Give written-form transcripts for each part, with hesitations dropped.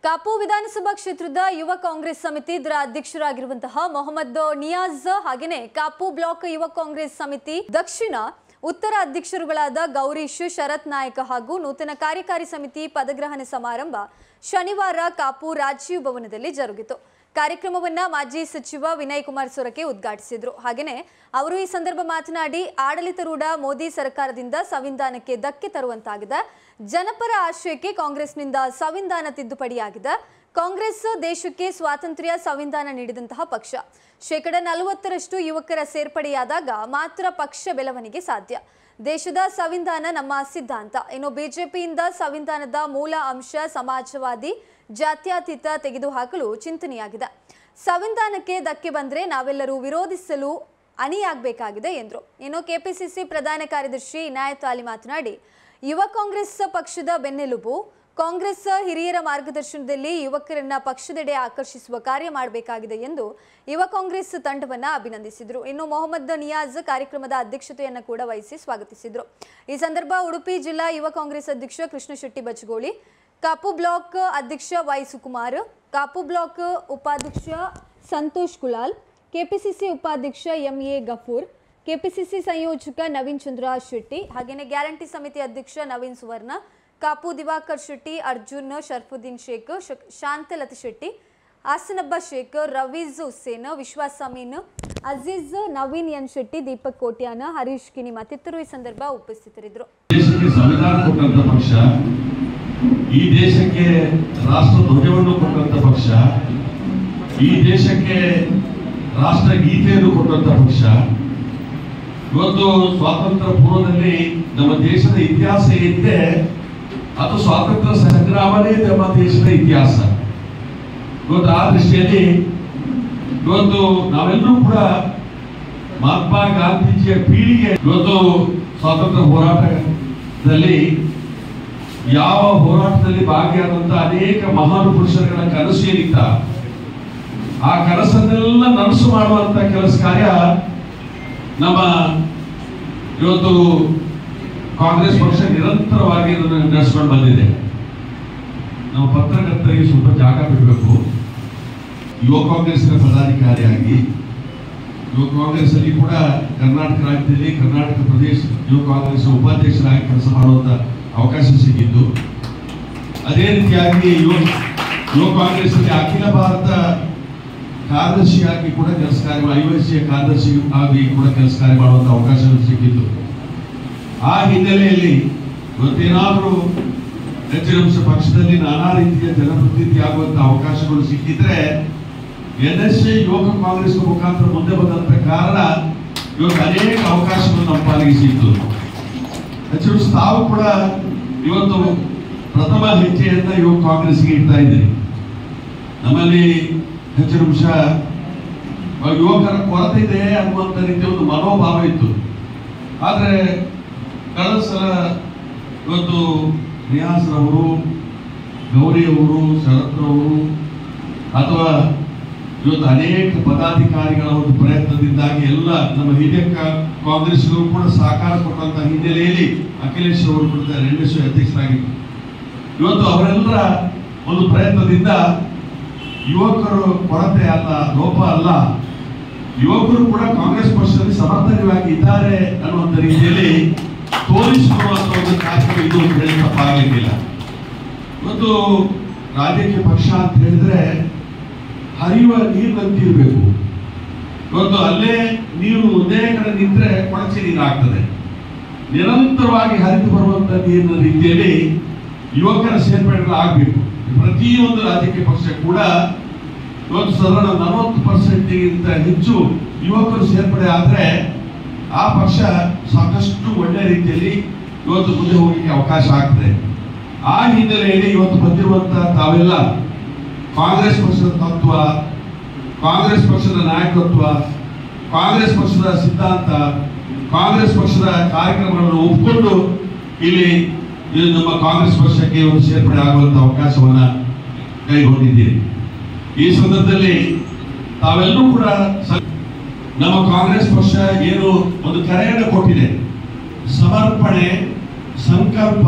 ಕಾಪು ವಿಧಾನಸಭಾ ಕ್ಷೇತ್ರದ ಯುವ ಕಾಂಗ್ರೆಸ್ ಸಮಿತಿ ಅಧ್ಯಕ್ಷರಾಗಿರುವಂತಹ ಮೊಹಮ್ಮದ್ ನಿಯಾಜ್ ಹಾಗೇನೆ ಕಾಪು ಬ್ಲಾಕ್ ಯುವ ಕಾಂಗ್ರೆಸ್ ಸಮಿತಿ ದಕ್ಷಿಣ ಉತ್ತರ ಅಧ್ಯಕ್ಷರುಗಳಾದ ಗೌರೀಶ್ ಶರತ್ ನಾಯಕ ಹಾಗೂ ನೂತನ ಕಾರ್ಯಕಾರಿ ಸಮಿತಿ ಪದಗ್ರಹಣ ಸಮಾರಂಭ ಶನಿವಾರ ಕಾಪು ರಾಜೀವ್ ಭವನದಲ್ಲಿ ಜರುಗಿತು। ಕಾರ್ಯಕ್ರಮವನ್ನ ಮಾಜಿ ಸಚಿವ ವಿನಯ್ ಕುಮಾರ್ ಸೊರಕೆ ಉದ್ಘಾಟಿಸಿದರು। ಹಾಗೇನೆ ಅವರು ಈ ಸಂದರ್ಭ ಮಾತನಾಡಿ ಆಡಳಿತಾರೂಢ ಮೋದಿ ಸರ್ಕಾರದಿಂದ ಸಂವಿಧಾನಕ್ಕೆ ಧಕ್ಕೆ ತರುವಂತಾಗಿದೆ। ಜನಪರ ಆಶಯಕ್ಕೆ ಕಾಂಗ್ರೆಸ್ನಿಂದ ಸಂವಿಧಾನ ತಿದ್ದುಪಡಿಯಾಗಿದೆ। ಕಾಂಗ್ರೆಸ್ ದೇಶಕ್ಕೆ ಸ್ವಾತಂತ್ರ್ಯ ಸಂವಿಧಾನ ನೀಡಿದಂತಹ ಪಕ್ಷ। ಶೇಕಡ 40ರಷ್ಟು ಯುವಕರ ಸೇರ್ಪಡೆಯಾದಾಗ ಮಾತ್ರ ಪಕ್ಷ ಬೆಳವಣಿಗೆ ಸಾಧ್ಯ। ದೇಶದ ಸಂವಿಧಾನ ನಮ್ಮ ಸಿದ್ಧಾಂತ। ಇನ್ನು ಬಿಜೆಪಿಯಿಂದ ಸಂವಿಧಾನದ ಮೂಲ ಅಂಶ ಸಮಾಜವಾದಿ ಜಾತ್ಯತೀತ ತೆಗೆದುಹಾಕಲು ಚಿಂತನೆಯಾಗಿದೆ। ಸಂವಿಧಾನಕ್ಕೆ ಧಕ್ಕೆ ಬಂದರೆ ನಾವೆಲ್ಲರೂ ವಿರೋಧಿಸಲು ಅಣಿಯಾಗಬೇಕಾಗಿದೆ ಎಂದರು। ಇನ್ನು ಕೆಪಿಸಿಸಿ ಪ್ರಧಾನ ಕಾರ್ಯದರ್ಶಿ ಇನಾಯತ್ ಅಲಿ ಮಾತನಾಡಿ ಯುವ ಕಾಂಗ್ರೆಸ್ ಪಕ್ಷದ ಬೆನ್ನೆಲುಬು। ಕಾಂಗ್ರೆಸ್ ಹಿರಿಯರ ಮಾರ್ಗದರ್ಶನದಲ್ಲಿ ಯುವಕರನ್ನ ಪಕ್ಷದೆಡೆ ಆಕರ್ಷಿಸುವ ಕಾರ್ಯ ಮಾಡಬೇಕಾಗಿದೆ ಎಂದು ಯುವ ಕಾಂಗ್ರೆಸ್ ತಂಡವನ್ನ ಅಭಿನಂದಿಸಿದರು। ಇನ್ನು ಮೊಹಮ್ಮದ್ ನಿಯಾಜ್ ಕಾರ್ಯಕ್ರಮದ ಅಧ್ಯಕ್ಷತೆಯನ್ನು ಕೂಡ ವಹಿಸಿ ಸ್ವಾಗತಿಸಿದರು। ಈ ಸಂದರ್ಭ ಉಡುಪಿ ಜಿಲ್ಲಾ ಯುವ ಕಾಂಗ್ರೆಸ್ ಅಧ್ಯಕ್ಷ ಕೃಷ್ಣ ಶೆಟ್ಟಿ ಬಚ್ಚಗೋಳಿ, ಕಾಪು ಬ್ಲಾಕ್ ಅಧ್ಯಕ್ಷ ವೈ ಸುಕುಮಾರ್, ಕಾಪು ಬ್ಲಾಕ್ ಉಪಾಧ್ಯಕ್ಷ ಸಂತೋಷ್ ಕುಲಾಲ್, ಕೆಪಿಸಿಸಿ ಉಪಾಧ್ಯಕ್ಷ ಎಂಎ ಗಫೂರ್, ಕೆಪಿಸಿಸಿ ಸಂಯೋಜಕ ನವೀನ್ ಚಂದ್ರ ಶೆಟ್ಟಿ, ಹಾಗೇನೆ ಗ್ಯಾರಂಟಿ ಸಮಿತಿ ಅಧ್ಯಕ್ಷ ನವೀನ್ ಸುವರ್ಣ, ಕಾಪು ದಿವಾಕರ್ ಶೆಟ್ಟಿ, ಅರ್ಜುನ್ ಶರ್ಫುದ್ದೀನ್ ಶೇಖ್, ಶಾಂತಲತ್ ಶೆಟ್ಟಿ, ಆಸನಬ್ಬ ಶೇಖ್, ರವೀಜ್ ಹುಸೇನ್, ವಿಶ್ವಾಸ್ ಅಮೀನ್, ಅಜೀಜ್, ನವೀನ್ ಎನ್ ಶೆಟ್ಟಿ, ದೀಪಕ್ ಕೋಟ್ಯಾನ, ಹರೀಶ್ ಕಿನಿ ಮತ್ತಿತರರು ಈ ಸಂದರ್ಭ ಉಪಸ್ಥಿತರಿದ್ದರು। ಈ ದೇಶಕ್ಕೆ ರಾಷ್ಟ್ರ ಧ್ವಜವನ್ನು ಕೊಟ್ಟಂತ ಪಕ್ಷ, ಈ ದೇಶಕ್ಕೆ ರಾಷ್ಟ್ರ ಗೀತೆಯನ್ನು ಕೊಟ್ಟಂತ ಪಕ್ಷ, ಇವತ್ತು ಸ್ವಾತಂತ್ರ್ಯ ಪೂರ್ವದಲ್ಲಿ ನಮ್ಮ ದೇಶದ ಇತಿಹಾಸ ಏನಿದೆ ಅದು ಸ್ವಾತಂತ್ರ್ಯ ಸಂಗ್ರಾಮನೇ ನಮ್ಮ ದೇಶದ ಇತಿಹಾಸ। ಇವತ್ತು ಆ ದೃಷ್ಟಿಯಲ್ಲಿ ಇವತ್ತು ನಾವೆಲ್ಲರೂ ಕೂಡ ಮಹಾತ್ಮ ಗಾಂಧೀಜಿಯ ಪೀಳಿಗೆ ಇವತ್ತು ಸ್ವಾತಂತ್ರ್ಯ ಹೋರಾಟದಲ್ಲಿ ಯಾವ ಹೋರಾಟದಲ್ಲಿ ಭಾಗಿಯಾದಂತ ಅನೇಕ ಮಹಾನ್ ಪುರುಷರುಗಳ ಕನಸು ಏನಿತ್ತ ಆ ಕನಸನ್ನೆಲ್ಲ ನನಸು ಮಾಡುವಂತ ಕೆಲಸ ಕಾರ್ಯ ನಮ್ಮ ಇವತ್ತು ಕಾಂಗ್ರೆಸ್ ಪಕ್ಷ ನಿರಂತರವಾಗಿ ನಡೆಸ್ಕೊಂಡು ಬಂದಿದೆ। ನಾವು ಪತ್ರಕರ್ತರಿಗೆ ಸ್ವಲ್ಪ ಜಾಗ ಬಿಡಬೇಕು। ಯುವ ಕಾಂಗ್ರೆಸ್ನ ಪದಾಧಿಕಾರಿಯಾಗಿ ಯುವ ಕಾಂಗ್ರೆಸ್ ಅಲ್ಲಿ ಕೂಡ ಕರ್ನಾಟಕ ರಾಜ್ಯದಲ್ಲಿ ಕರ್ನಾಟಕ ಪ್ರದೇಶ ಯುವ ಕಾಂಗ್ರೆಸ್ ಉಪಾಧ್ಯಕ್ಷರಾಗಿ ಕೆಲಸ ಮಾಡುವಂತ ಅವಕಾಶ ಸಿಕ್ಕಿದ್ದು, ಅದೇ ರೀತಿಯಾಗಿ ಯುವ ಕಾಂಗ್ರೆಸ್ ಅಲ್ಲಿ ಅಖಿಲ ಭಾರತ ಕಾರ್ಯದರ್ಶಿಯಾಗಿ ಕೂಡ ಕೆಲಸ ಕಾರ್ಯ ಐವಸಿಯ ಕಾರ್ಯದರ್ಶಿ ಆಗಿ ಕೂಡ ಕೆಲಸ ಕಾರ್ಯ ಮಾಡುವಂತ ಅವಕಾಶ ಸಿಕ್ಕಿತ್ತು। ಆ ಹಿನ್ನೆಲೆಯಲ್ಲಿ ಇವತ್ತೇನಾದರೂ ಹೆಚ್ಚಿನ ಪಕ್ಷದಲ್ಲಿ ನಾನಾ ರೀತಿಯ ಜನಪ್ರತಿನಿಧಿ ಆಗುವಂತ ಅವಕಾಶಗಳು ಸಿಕ್ಕಿದ್ರೆ ಎನ್ಎಸ್ಎ ಯುವಕ ಕಾಂಗ್ರೆಸ್ ಮುಖಾಂತರ ಮುಂದೆ ಬಂದಂತ ಕಾರಣ ಇವತ್ತು ಅನೇಕ ಅವಕಾಶಗಳು ನಮ್ಮ ಪಾಲಿಗೆ ಸಿಕ್ತು। ಹೆಚ್ಚು ತಾವು ಕೂಡ ಇವತ್ತು ಪ್ರಥಮ ಹೆಜ್ಜೆಯನ್ನ ಯುವ ಕಾಂಗ್ರೆಸ್ಗೆ ಇಡ್ತಾ ಇದ್ದೀರಿ। ನಮ್ಮಲ್ಲಿ ಹೆಚ್ಚಿನ ಅಂಶ ಯುವಕರ ಕೊರತೆ ಇದೆ ಅನ್ನುವಂಥ ರೀತಿಯ ಒಂದು ಮನೋಭಾವ ಇತ್ತು। ಆದರೆ ಕಳೆದ ಸಲ ಇವತ್ತು ನಿಯಾಸ್ರವರು, ಗೌರಿಯವರು, ಶರತ್ರವರು ಅಥವಾ ಇವತ್ತು ಅನೇಕ ಪದಾಧಿಕಾರಿಗಳ ಒಂದು ಪ್ರಯತ್ನದಿಂದಾಗಿ ಎಲ್ಲ ನಮ್ಮ ಹಿರಿಯ ಕಾಂಗ್ರೆಸ್ಗಳು ಕೂಡ ಸಹಕಾರ ಕೊಟ್ಟಂತ ಹಿನ್ನೆಲೆಯಲ್ಲಿ ಅಖಿಲೇಶ್ ಅವರು ಕೂಡ NSU ಅಧ್ಯಕ್ಷರಾಗಿದ್ದರು। ಇವತ್ತು ಅವರೆಲ್ಲರ ಒಂದು ಪ್ರಯತ್ನದಿಂದ ಯುವಕರು ಕೊರತೆ ಅಲ್ಲ, ಲೋಪ ಅಲ್ಲ, ಯುವಕರು ಕೂಡ ಕಾಂಗ್ರೆಸ್ ಪಕ್ಷದಲ್ಲಿ ಸಮರ್ಥನವಾಗಿ ಇದ್ದಾರೆ ಅನ್ನುವಂಥ ರೀತಿಯಲ್ಲಿ ತೋರಿಸಿಕೊಳ್ಳುವಂತ ಒಂದು ಕಾರ್ಯಕ್ರಮ ಇದು ಅಂತ ಹೇಳಿ ತಪ್ಪಾಗಲಿಕ್ಕಿಲ್ಲ। ಇವತ್ತು ರಾಜಕೀಯ ಪಕ್ಷ ಅಂತ ಹೇಳಿದ್ರೆ ಹರಿಯುವ ನೀರಿನಂತೆ ಇರಬೇಕು। ಇವತ್ತು ಅಲ್ಲೇ ನೀರು ಒಂದೇ ಕಡೆ ನಿಂತರೆ ಕೊಳಚೆ ನೀರಾಗ್ತದೆ। ನಿರಂತರವಾಗಿ ಹರಿದು ಬರುವಂತ ನೀರಿನ ರೀತಿಯಲ್ಲಿ ಯುವಕರ ಸೇರ್ಪಡೆಗಳು ಆಗಬೇಕು। ಪ್ರತಿಯೊಂದು ರಾಜಕೀಯ ಪಕ್ಷ ಕೂಡ ಇವತ್ತು ಸಾಧಾರಣ 40%ಗಿಂತ ಹೆಚ್ಚು ಯುವಕರು ಸೇರ್ಪಡೆ ಆದರೆ ಆ ಪಕ್ಷ ಸಾಕಷ್ಟು ಒಳ್ಳೆಯ ರೀತಿಯಲ್ಲಿ ಇವತ್ತು ಮುಂದೆ ಹೋಗಲಿಕ್ಕೆ ಅವಕಾಶ ಆಗ್ತದೆ। ಆ ಹಿನ್ನೆಲೆಯಲ್ಲಿ ಇವತ್ತು ಬಂದಿರುವಂತಹ ತಾವೆಲ್ಲ ಕಾಂಗ್ರೆಸ್ ಪಕ್ಷದ ತತ್ವ, ಕಾಂಗ್ರೆಸ್ ಪಕ್ಷದ ನಾಯಕತ್ವ, ಕಾಂಗ್ರೆಸ್ ಪಕ್ಷದ ಸಿದ್ಧಾಂತ, ಕಾಂಗ್ರೆಸ್ ಪಕ್ಷದ ಕಾರ್ಯಕ್ರಮಗಳನ್ನು ಒಪ್ಪಿಕೊಂಡು ಇಲ್ಲಿ ನಮ್ಮ ಕಾಂಗ್ರೆಸ್ ಪಕ್ಷಕ್ಕೆ ಒಂದು ಸೇರ್ಪಡೆ ಆಗುವಂತ ಅವಕಾಶವನ್ನ ಕೈಗೊಂಡಿದ್ದೀರಿ। ಈ ಸಂದರ್ಭದಲ್ಲಿ ತಾವೆಲ್ಲರೂ ಕೂಡ ನಮ್ಮ ಕಾಂಗ್ರೆಸ್ ಪಕ್ಷ ಏನು ಒಂದು ಕರೆಯನ್ನು ಕೊಟ್ಟಿದೆ, ಸಮರ್ಪಣೆ, ಸಂಕಲ್ಪ,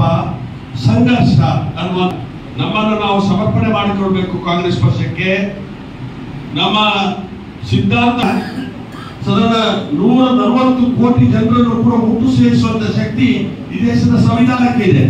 ಸಂಘರ್ಷ ಅನ್ನುವ ನಮ್ಮನ್ನು ನಾವು ಸಮರ್ಪಣೆ ಮಾಡಿಕೊಳ್ಬೇಕು ಕಾಂಗ್ರೆಸ್ ಪಕ್ಷಕ್ಕೆ. ನಮ್ಮ ಸಿದ್ಧಾಂತ ಸದನ 140 ಕೋಟಿ ಜನರನ್ನು ಕೂಡ ಒಟ್ಟು ಸೇರಿಸುವಂತ ಶಕ್ತಿ ಈ ದೇಶದ ಸಂವಿಧಾನಕ್ಕೆ ಇದೆ.